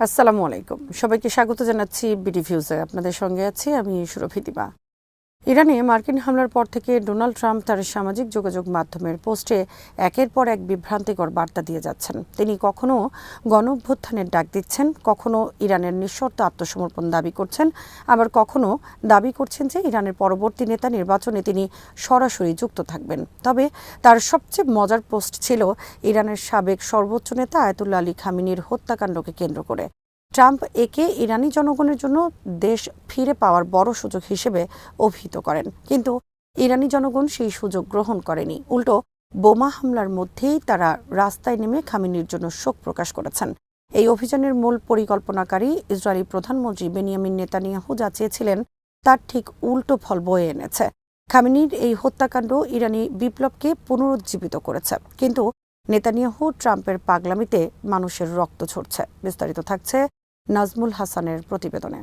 আসসালামু আলাইকুম। সবাইকে স্বাগত জানাচ্ছি বিডি ভিউজে। আপনাদের সঙ্গে আছি আমি সুরভিতিমা। ইরানে মার্কিন হামলার পর থেকে ডোনাল্ড ট্রাম্প তার সামাজিক যোগাযোগ মাধ্যমের পোস্টে একের পর এক বিভ্রান্তিকর বার্তা দিয়ে যাচ্ছেন। তিনি কখনো গণঅভ্যুত্থানের ডাক দিচ্ছেন, কখনো ইরানের নিঃশর্ত আত্মসমর্পণ দাবি করছেন, আবার কখনো দাবি করছেন যে ইরানের পরবর্তী নেতা নির্বাচনে তিনি সরাসরি যুক্ত থাকবেন। তবে তার সবচেয়ে মজার পোস্ট ছিল ইরানের সাবেক সর্বোচ্চ নেতা আয়াতুল্লাহ আলী খামেনির হত্যাকাণ্ডকে কেন্দ্র করে। ট্রাম্প একে ইরানি জনগণের জন্য দেশ ফিরে পাওয়ার বড় সুযোগ হিসেবে অভিহিত করেন, কিন্তু ইরানি জনগণ সেই সুযোগ গ্রহণ করেনি। উল্টো বোমা হামলার মধ্যেই তারা রাস্তায় নেমে খামেনির জন্য শোক প্রকাশ করেছেন। এই অভিযানের মূল পরিকল্পনাকারী ইসরায়েলি প্রধানমন্ত্রী বেনিয়ামিন নেতানিয়াহু যা চেয়েছিলেন তার ঠিক উল্টো ফল বয়ে এনেছে। খামেনির এই হত্যাকাণ্ড ইরানি বিপ্লবকে পুনরুজ্জীবিত করেছে, কিন্তু নেতানিয়াহু ট্রাম্পের পাগলামিতে মানুষের রক্ত ঝরছে। বিস্তারিত থাকছে নাজমুল হাসানের প্রতিবেদনে।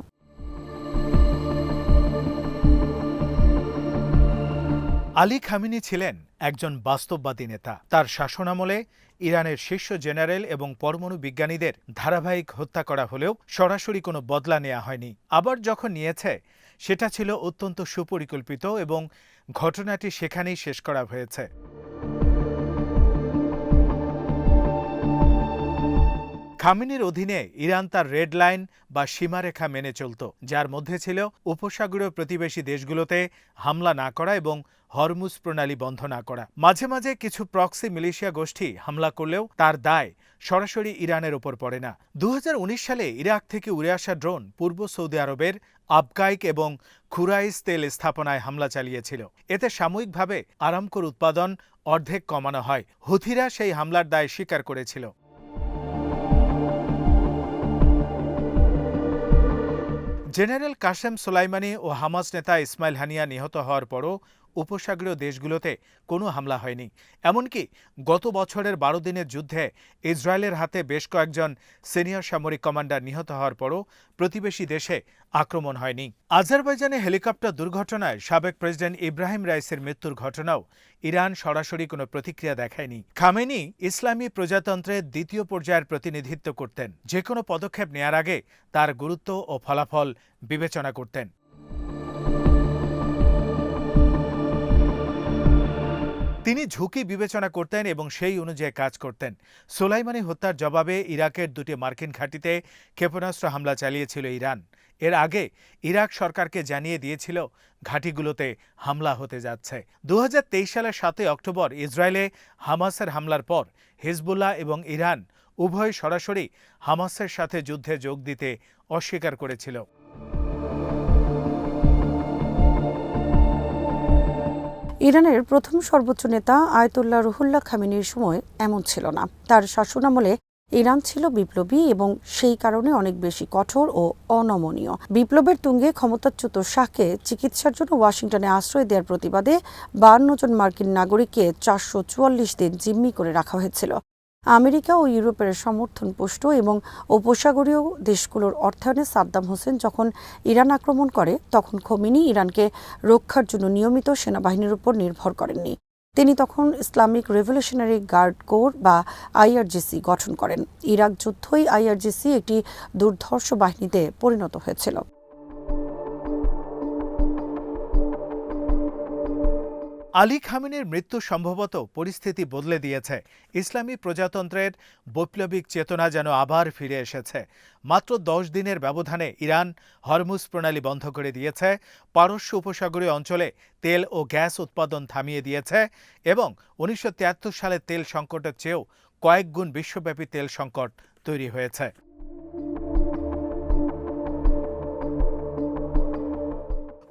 আলী খামেনি ছিলেন একজন বাস্তববাদী নেতা। তার শাসনামলে ইরানের শীর্ষ জেনারেল এবং পরমাণু বিজ্ঞানীদের ধারাবাহিক হত্যা করা হলেও সরাসরি কোনো বদলা নেওয়া হয়নি। আবার যখন নিয়েছে সেটা ছিল অত্যন্ত সুপরিকল্পিত এবং ঘটনাটি সেখানেই শেষ করা হয়েছে। খামেনির অধীনে ইরান তার রেড লাইন বা সীমারেখা মেনে চলত, যার মধ্যে ছিল উপসাগরীয় প্রতিবেশী দেশগুলোতে হামলা না করা এবং হরমুজ প্রণালী বন্ধ না করা। মাঝে মাঝে কিছু প্রক্সি মিলিশিয়া গোষ্ঠী হামলা করলেও তার দায় সরাসরি ইরানের ওপর পড়ে না। 2019 সালে ইরাক থেকে উড়ে আসা ড্রোন পূর্ব সৌদি আরবের আবকাইক এবং খুরাইস তেল স্থাপনায় হামলা চালিয়েছিল। এতে সাময়িকভাবে আরামকোর উৎপাদন অর্ধেক কমানো হয়। হুথিরা সেই হামলার দায় স্বীকার করেছিল। জেনারেল কাসেম সোলাইমানি ও হামাস নেতা ইসমাইল হানিয়া নিহত হওয়ার পরও উপসাগরীয় দেশগুলোতে কোনো হামলা হয়নি। এমনকি গত বছরের 12 দিনের যুদ্ধে ইসরায়েলের হাতে বেশ কয়েকজন সিনিয়র সামরিক কমান্ডার নিহত হওয়ার পরও প্রতিবেশী দেশে আক্রমণ হয়নি। আজারবাইজানে হেলিকপ্টার দুর্ঘটনায় সাবেক প্রেসিডেন্ট ইব্রাহিম রাইসের মৃত্যুর ঘটনাও ইরান সরাসরি কোনো প্রতিক্রিয়া দেখায়নি। খামেনি ইসলামী প্রজাতন্ত্রের দ্বিতীয় পর্যায়ের প্রতিনিধিত্ব করতেন। যে কোনো পদক্ষেপ নেয়ার আগে তার গুরুত্ব ও ফলাফল বিবেচনা করতেন। তিনি ঝুঁকি বিবেচনা করতেন এবং সেই অনুযায়ী কাজ করতেন। সোলাইমানি হত্যার জবাবে ইরাকের দুটি মার্কিন ঘাঁটিতে ক্ষেপণাস্ত্র হামলা চালিয়েছিল ইরান। এর আগে ইরাক সরকারকে জানিয়ে দিয়েছিল ঘাঁটিগুলোতে হামলা হতে যাচ্ছে। 2023 সালের 7 অক্টোবর ইসরায়েলে হামাসের হামলার পর হিজবুল্লাহ এবং ইরান উভয় সরাসরি হামাসের সাথে যুদ্ধে যোগ দিতে অস্বীকার করেছিল। ইরানের প্রথম সর্বোচ্চ নেতা আয়াতুল্লাহ রুহুল্লাহ খামেনির সময় এমন ছিল না। তার শাসনামলে ইরান ছিল বিপ্লবী এবং সেই কারণে অনেক বেশি কঠোর ও অনমনীয়। বিপ্লবের তুঙ্গে ক্ষমতাচ্যুত শাহকে চিকিৎসার জন্য ওয়াশিংটনে আশ্রয় দেওয়ার প্রতিবাদে 52 জন মার্কিন নাগরিককে 444 দিন জিম্মি করে রাখা হয়েছিল। আমেরিকা ও ইউরোপের সমর্থন পুষ্ট এবং উপসাগরীয় দেশগুলোর অর্থায়নে সাদ্দাম হোসেন যখন ইরান আক্রমণ করে তখন খোমেনি ইরানকে রক্ষার জন্য নিয়মিত সেনাবাহিনীর উপর নির্ভর করেননি। তিনি তখন ইসলামিক রেভলিউশনারি গার্ড কোর বা আইআরজিসি গঠন করেন। ইরাক যুদ্ধই আইআরজিসি একটি দুর্ধর্ষ বাহিনীতে পরিণত হয়েছিল। আলী খামেনির মৃত্যু সম্ভবত পরিস্থিতি বদলে দিয়েছে। ইসলামী প্রজাতন্ত্রের বৈপ্লবিক চেতনা যেন আবার ফিরে এসেছে। মাত্র 10 দিনের ব্যবধানে ইরান হরমুজ প্রণালী বন্ধ করে দিয়েছে, পারস্য উপসাগরীয় অঞ্চলে তেল ও গ্যাস উৎপাদন থামিয়ে দিয়েছে এবং 1973 সালে তেল সংকটের চেয়েও কয়েক গুণ বিশ্বব্যাপী তেল সংকট তৈরি হয়েছে।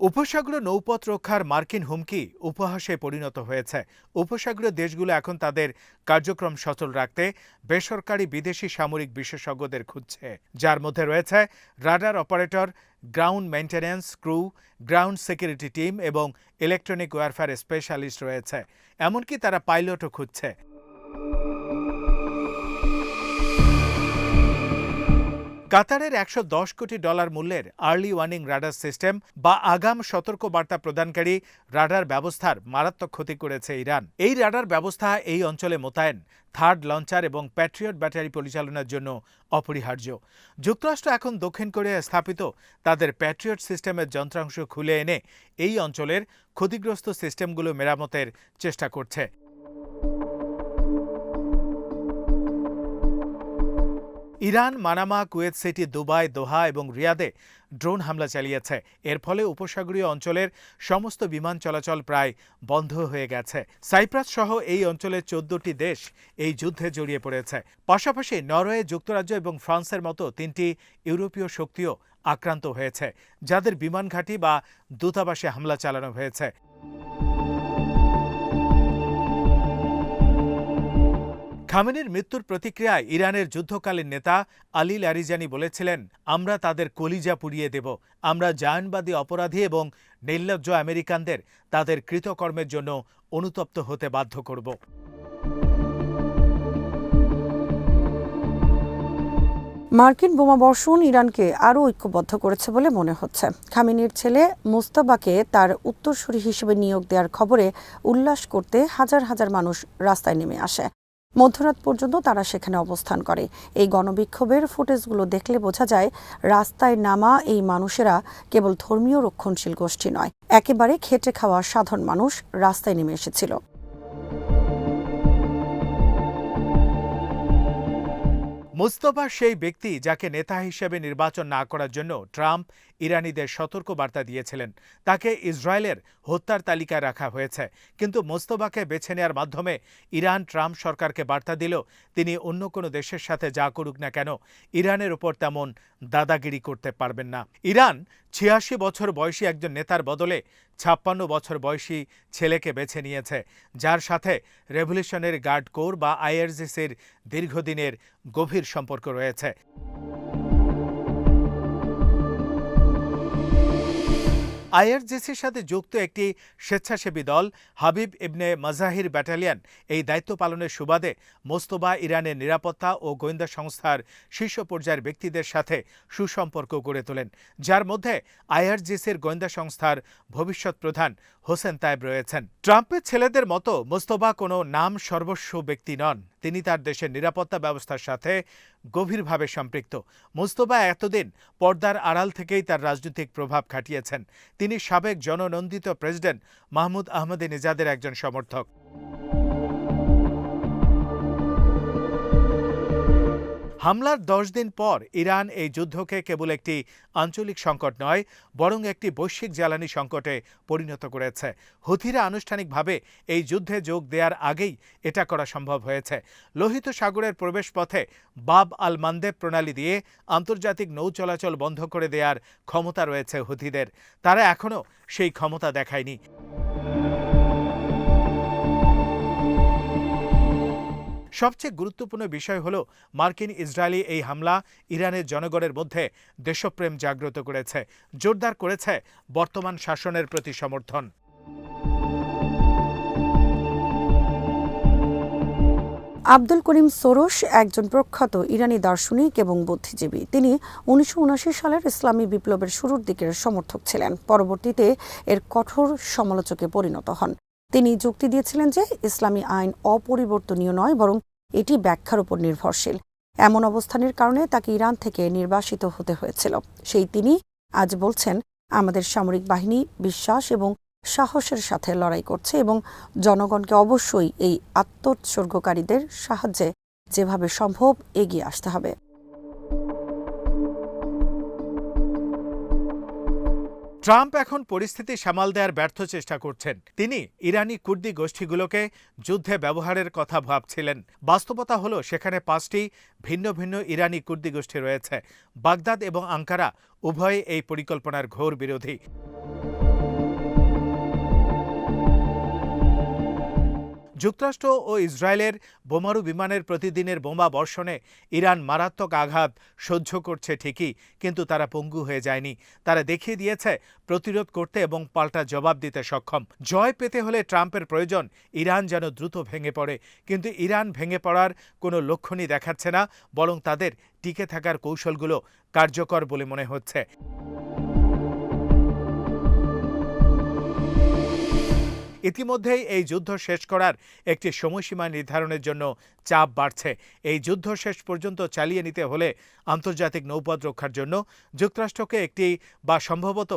উপসাগরীয় নৌপথ রক্ষার মার্কিন হুমকি উপহাসে পরিণত হয়েছে। উপসাগরীয় দেশগুলো এখন তাদের কার্যক্রম সচল রাখতে বেসরকারি বিদেশি সামরিক বিশেষজ্ঞদের খুঁজছে, যার মধ্যে রয়েছে radar operator, ground maintenance crew, ground security team এবং ইলেকট্রনিক ওয়ারফেয়ার স্পেশালিস্ট রয়েছে। এমনকি তারা পাইলটও খুঁজছে। কাতারের $110 কোটি মূল্যের আর্লি ওয়ার্নিং রাডার সিস্টেম বা আগাম সতর্ক বার্তা প্রদানকারী রাডার ব্যবস্থার মারাত্মক ক্ষতি করেছে ইরান। এই রাডার ব্যবস্থা এই অঞ্চলে মোতায়েন থার্ড লঞ্চার এবং প্যাট্রিয়ট ব্যাটারি পরিচালনার জন্য অপরিহার্য। যুক্তরাষ্ট্র এখন দক্ষিণ কোরিয়ায় স্থাপিত তাদের প্যাট্রিয়ট সিস্টেমের যন্ত্রাংশ খুলে এনে এই অঞ্চলের ক্ষতিগ্রস্ত সিস্টেমগুলো মেরামতের চেষ্টা করছে। Iran Manama, Kuwait city, Dubai, Doha এবং রিয়াদে ড্রোন হামলা চালিয়েছে। এর ফলে উপসাগরীয় অঞ্চলের সমস্ত বিমান চলাচল প্রায় বন্ধ হয়ে গেছে। সাইপ্রাস সহ এই অঞ্চলের 14টি দেশ এই যুদ্ধে জড়িয়ে পড়েছে। পাশাপাশি নরওয়ে, যুক্তরাজ্য এবং ফ্রান্সের মতো 3টি ইউরোপীয় শক্তিও আক্রান্ত হয়েছে, যাদের বিমান ঘাঁটি বা দূতাবাসে হামলা চালানো হয়েছে। খামেনির মৃত্যুর প্রতিক্রিয়ায় ইরানের যুদ্ধকালীন নেতা আলী লারিজানি বলেছিলেন, আমরা তাদের কলিজা পুড়িয়ে দেব। আমরা জায়নবাদী অপরাধী এবং নির্লজ্জ আমেরিকানদের তাদের কৃতকর্মের জন্য অনুতপ্ত হতে বাধ্য করব। মার্কিন বোমাবর্ষণ ইরানকে আরও ঐক্যবদ্ধ করেছে বলে মনে হচ্ছে। খামেনির ছেলে মোস্তাবাকে তার উত্তরসূরি হিসেবে নিয়োগ দেওয়ার খবরে উল্লাস করতে হাজার হাজার মানুষ রাস্তায় নেমে আসে। মধ্যরাত পর্যন্ত তারা সেখানে অবস্থান করে। এই গণবিক্ষোভের ফুটেজগুলো দেখলে বোঝা যায় রাস্তায় নামা এই মানুষেরা কেবল ধর্মীয় রক্ষণশীল গোষ্ঠী নয়, একেবারে খেটে খাওয়া সাধারণ মানুষ রাস্তায় নেমে এসেছিল। মুস্তফা সেই ব্যক্তি যাকে নেতা হিসেবে নির্বাচন না করার জন্য ট্রাম্প ইরানিদের সতর্ক বার্তা দিয়েছিলেন। তাকে ইসরায়েলের হত্যার তালিকায় রাখা হয়েছে। কিন্তু মোস্তফাকে বেছে নেওয়ার মাধ্যমে ইরান ট্রাম্প সরকারকে বার্তা দিল, তিনি অন্য কোনো দেশের সাথে যা করুক না কেন ইরানের ওপর তেমন দাদাগিরি করতে পারবেন না। ইরান ৮৬ বছর বয়সী একজন নেতার বদলে ৫৬ বছর বয়সী ছেলেকে বেছে নিয়েছে, যার সাথে রেভলিউশনারি গার্ড কোর বা আইআরজিসির দীর্ঘদিনের গভীর সম্পর্ক রয়েছে। আইআরজিসির সাথে যুক্ত একটি স্বেচ্ছাসেবী দল হাবিব ইবনে মাজাহির ব্যাটালিয়ন এই দায়িত্ব পালনের সুবাদে মোস্তফা ইরানের নিরাপত্তা ও গোয়েন্দা সংস্থার শীর্ষ পর্যায়ের ব্যক্তিদের সাথে সুসম্পর্ক গড়ে তোলেন, যার মধ্যে আইআরজিসির গোয়েন্দা সংস্থার ভবিষ্যৎ প্রধান হোসেন তায়েব রয়েছেন। ট্রাম্পের ছেলেদের মতো মোস্তফা কোনো নাম সর্বস্ব ব্যক্তি নন। তিনি তার দেশের নিরাপত্তা ব্যবস্থার সাথে গভীরভাবে সম্পৃক্ত। মোস্তফা এতদিন পর্দার আড়াল থেকেই তার রাজনৈতিক প্রভাব খাটিয়েছেন। তিনি সাবেক জননন্দিত প্রেসিডেন্ট মাহমুদ আহমদিনেজাদের একজন সমর্থক। হামলার 10 দিন পর ইরান এই যুদ্ধকে কেবল একটি আঞ্চলিক সংকট নয়, বরং একটি বৈশ্বিক জ্বালানি সংকটে পরিণত করেছে। হুথিরা আনুষ্ঠানিকভাবে এই যুদ্ধে যোগ দেওয়ার আগেই এটা করা সম্ভব হয়েছে। লোহিত সাগরের প্রবেশপথে বাব আল মান্দেব প্রণালী দিয়ে আন্তর্জাতিক নৌ চলাচল বন্ধ করে দেওয়ার ক্ষমতা রয়েছে হুথিদের। তারা এখনও সেই ক্ষমতা দেখায়নি। সবচেয়ে গুরুত্বপূর্ণ বিষয় হল মার্কিন ইসরায়েলি এই হামলা ইরানের জনগণের মধ্যে দেশপ্রেম জাগ্রত করেছে, জোরদার করেছে বর্তমান শাসনের প্রতি সমর্থন। আব্দুল করিম সোরস একজন প্রখ্যাত ইরানি দার্শনিক এবং বুদ্ধিজীবী। তিনি ১৯৭৯ সালের ইসলামী বিপ্লবের শুরুর দিকের সমর্থক ছিলেন। পরবর্তীতে এর কঠোর সমালোচকে পরিণত হন। তিনি যুক্তি দিয়েছিলেন যে ইসলামী আইন অপরিবর্তনীয় নয়, বরং এটি ব্যাখ্যার উপর নির্ভরশীল। এমন অবস্থানের কারণে তাকে ইরান থেকে নির্বাসিত হতে হয়েছিল। সেই তিনি আজ বলছেন, আমাদের সামরিক বাহিনী বিশ্বাস এবং সাহসের সাথে লড়াই করছে এবং জনগণকে অবশ্যই এই আত্মোৎসর্গকারীদের সাহায্যে যেভাবে সম্ভব এগিয়ে আসতে হবে। ট্রাম্প এখন পরিস্থিতি সামাল দেওয়ার ব্যর্থ চেষ্টা করছেন। তিনি ইরানি কুর্দি গোষ্ঠীগুলোকে যুদ্ধে ব্যবহারের কথা ভাবছিলেন। বাস্তবতা হলো সেখানে 5টি ভিন্ন ভিন্ন ইরানি কুর্দি গোষ্ঠী রয়েছে। বাগদাদ এবং আঙ্কারা উভয়ে এই পরিকল্পনার ঘোর বিরোধী। যুক্তরাষ্ট্র ও ইসরায়েলের বোমারু বিমানের প্রতিদিনের বোমা বর্ষণে ইরান মারাত্মক আঘাত সহ্য করছে ঠিকই, কিন্তু তারা পঙ্গু হয়ে যায়নি। তারা দেখিয়ে দিয়েছে প্রতিরোধ করতে এবং পাল্টা জবাব দিতে সক্ষম। জয় পেতে হলে ট্রাম্পের প্রয়োজন ইরান যেন দ্রুত ভেঙে পড়ে, কিন্তু ইরান ভেঙে পড়ার কোনো লক্ষণই দেখাচ্ছে না, বরং তাদের টিকে থাকার কৌশলগুলো কার্যকর বলে মনে হচ্ছে। ইতিমধ্যেই এই যুদ্ধ শেষ করার একটি সময়সীমা নির্ধারণের জন্য চাপ বাড়ছে। এই যুদ্ধ শেষ পর্যন্ত চালিয়ে নিতে হলে আন্তর্জাতিক নৌপথ রক্ষার জন্য যুক্তরাষ্ট্রকে একটি বা সম্ভবত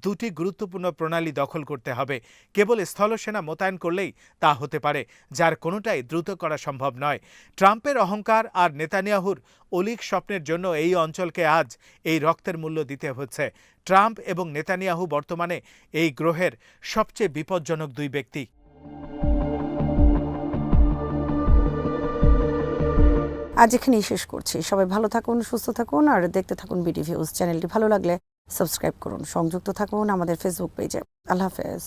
দুটি গুরুত্বপূর্ণ প্রণালী দখল করতে হবে। কেবল স্থলসেনা মোতায়েন করলেই তা হতে পারে, যার কোনোটাই দ্রুত করা সম্ভব নয়। ট্রাম্পের অহংকার আর নেতানিয়াহুর অলীক স্বপ্নের জন্য এই অঞ্চলকে আজ এই রক্তের মূল্য দিতে হচ্ছে। ট্রাম্প এবং নেতানিয়াহু বর্তমানে এই গ্রহের সবচেয়ে বিপজ্জনক দুই ব্যক্তি। আজ এখানেই শেষ করছি। সবাই ভালো থাকুন, সুস্থ থাকুন আর দেখতে থাকুন বিডি ভিউজ। চ্যানেলটি ভালো লাগলে সাবস্ক্রাইব করুন, সংযুক্ত থাকুন আমাদের ফেসবুক পেজে। আল্লাহ হাফেজ।